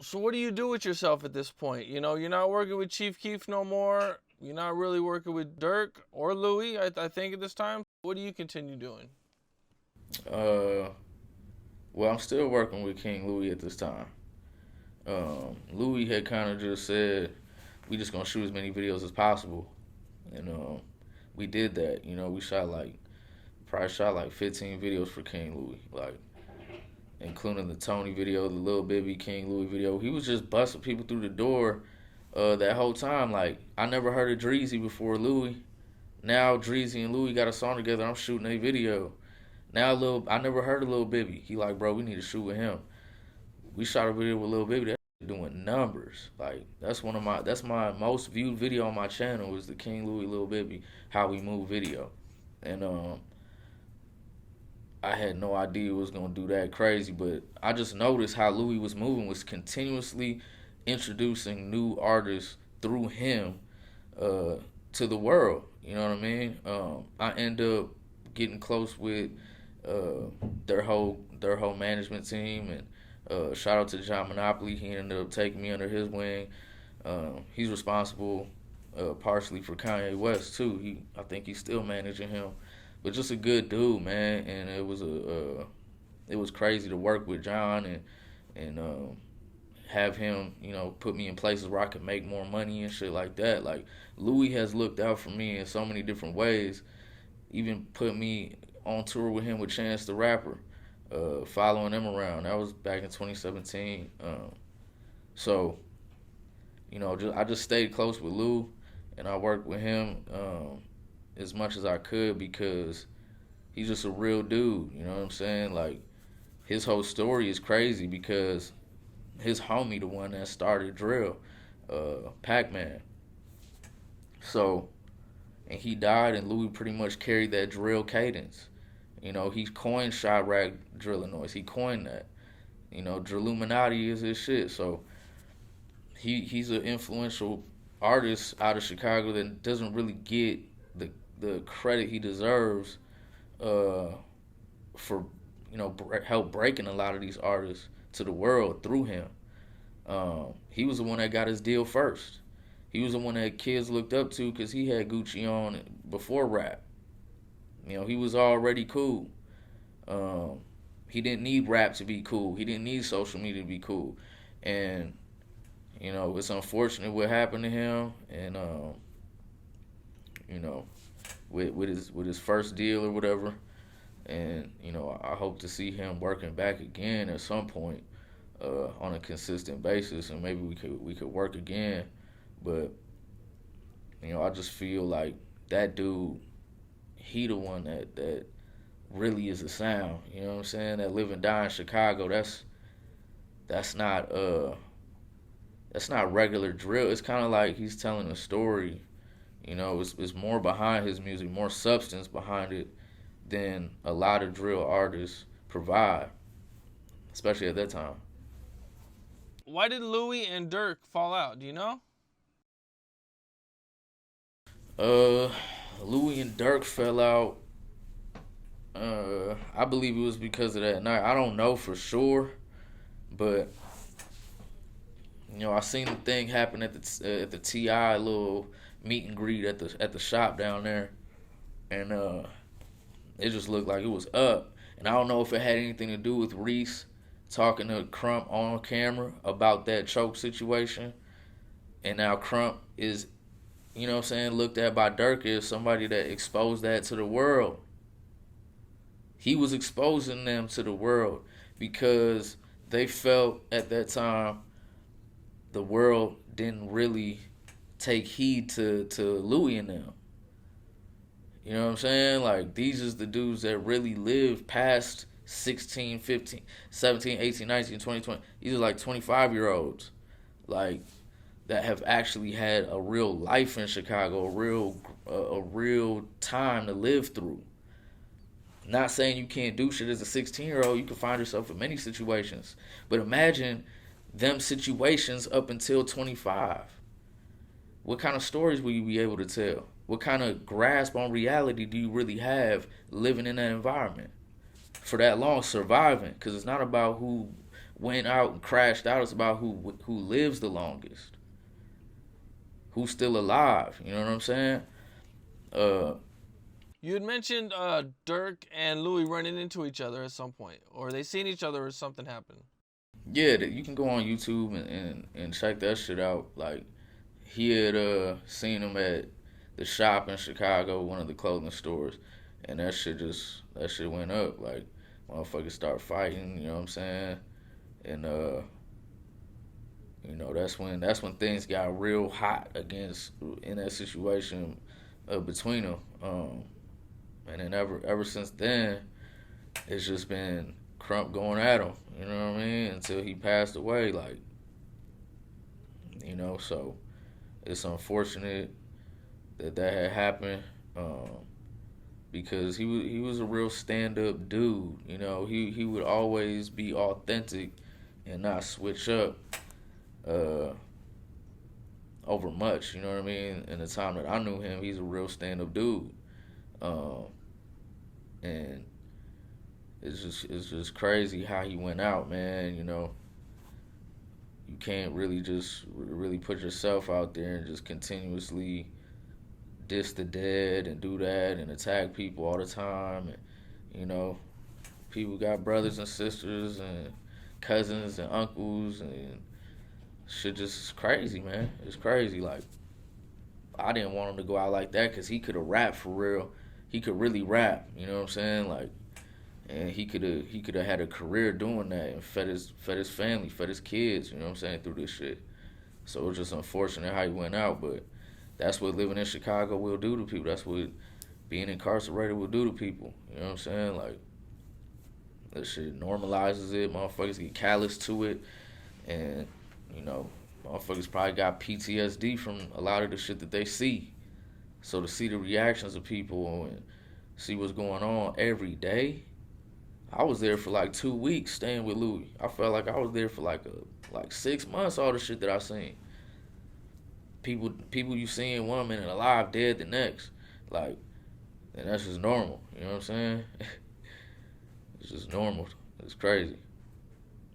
So what do you do with yourself at this point? You know, you're not working with Chief Keef no more. You're not really working with Durk or Louie, I think, at this time. What do you continue doing? Uh, well, I'm still working with King Louie at this time. Louie had kind of just said we just gonna shoot as many videos as possible, and we did that. You know, we shot like probably shot like 15 videos for King Louie, like including the Tony video, the Lil Bibby King Louie video. He was just busting people through the door that whole time. Like I never heard of Dreezy before Louie. Now Dreezy and Louie got a song together. I'm shooting a video. Now I never heard of Lil Bibby. He like, bro, we need to shoot with him. We shot a video with Lil Bibby. That doing numbers. Like that's my most viewed video on my channel is the King Louie Lil Bibby How We Move video. And I had no idea it was gonna do that crazy, but I just noticed how Louis was moving, was continuously introducing new artists through him uh, to the world. You know what I mean? I end up getting close with uh, their whole management team, and shout out to John Monopoly. He ended up taking me under his wing. He's responsible partially for Kanye West too. I think he's still managing him, but just a good dude, man. And it was crazy to work with John and have him, put me in places where I could make more money and shit like that. Like Louis has looked out for me in so many different ways. Even put me on tour with him with Chance the Rapper, following them around. That was back in 2017. So I just stayed close with Lou, and I worked with him as much as I could because he's just a real dude. You know what I'm saying? Like his whole story is crazy because his homie, the one that started drill, Pac-Man. So, and he died, and Louis pretty much carried that drill cadence. He coined Chirac drilling noise. He coined that. Drilluminati is his shit. So he's an influential artist out of Chicago that doesn't really get the credit he deserves uh, for help breaking a lot of these artists to the world through him. He was the one that got his deal first. He was the one that kids looked up to because he had Gucci on before rap. He was already cool. He didn't need rap to be cool. He didn't need social media to be cool. And it's unfortunate what happened to him. And you know, with his first deal or whatever. And I hope to see him working back again at some point on a consistent basis, and maybe we could work again. But I just feel like that dude, he the one that really is a sound. You know what I'm saying? That live and die in Chicago. That's not that's not regular drill. It's kind of like he's telling a story. It's more behind his music, more substance behind it than a lot of drill artists provide, especially at that time. Why did Louie and Durk fall out? Do you know? Uh, Louis and Dirk fell out. I believe it was because of that night. I don't know for sure, but I seen the thing happen at the Ti little meet and greet at the shop down there, and it just looked like it was up. And I don't know if it had anything to do with Reese talking to Krump on camera about that choke situation, and now Krump is, what I'm saying, looked at by Durk as somebody that exposed that to the world. He was exposing them to the world because they felt at that time the world didn't really take heed to Louis and them. You know what I'm saying? Like, these is the dudes that really live past 16, 15, 17, 18, 19, 20, 20. These are like 25-year-olds. Like, that have actually had a real life in Chicago, a real time to live through. Not saying you can't do shit as a 16-year-old. You can find yourself in many situations. But imagine them situations up until 25. What kind of stories will you be able to tell? What kind of grasp on reality do you really have living in that environment for that long, surviving? Because it's not about went out and crashed out. It's about who lives the longest, who's still alive. You know what I'm saying? Uh, You had mentioned Durk and Louie running into each other at some point, or they seen each other or something happen. yeah, you can go on YouTube and check that shit out. Like he had seen him at the shop in Chicago, one of the clothing stores, and that shit went up. Like motherfuckers start fighting. You know what I'm saying? And that's when things got real hot against in that situation between them. And then ever since then, it's just been Krump going at him. You know what I mean? Until he passed away, like so it's unfortunate that had happened. Because he was a real stand up dude. He would always be authentic and not switch up over much. You know what I mean? In the time that I knew him, he's a real stand up dude. Um, and it's just crazy how he went out, man. You can't really just really put yourself out there and just continuously diss the dead and do that and attack people all the time. And people got brothers and sisters and cousins and uncles, and shit just crazy, man. It's crazy. Like I didn't want him to go out like that because he could have rapped for real. He could really rap. You know what I'm saying? Like, and he could have had a career doing that and fed his family, fed his kids. You know what I'm saying, through this shit. So it was just unfortunate how he went out, but that's what living in Chicago will do to people. That's what being incarcerated will do to people. You know what I'm saying? Like, that shit normalizes it. Motherfuckers get callous to it. And, motherfuckers probably got PTSD from a lot of the shit that they see. So to see the reactions of people and see what's going on every day. I was there for like 2 weeks staying with Louie. I felt like I was there for like 6 months, all the shit that I seen. People you seeing one minute alive, dead the next. Like, and that's just normal. You know what I'm saying? It's just normal. It's crazy.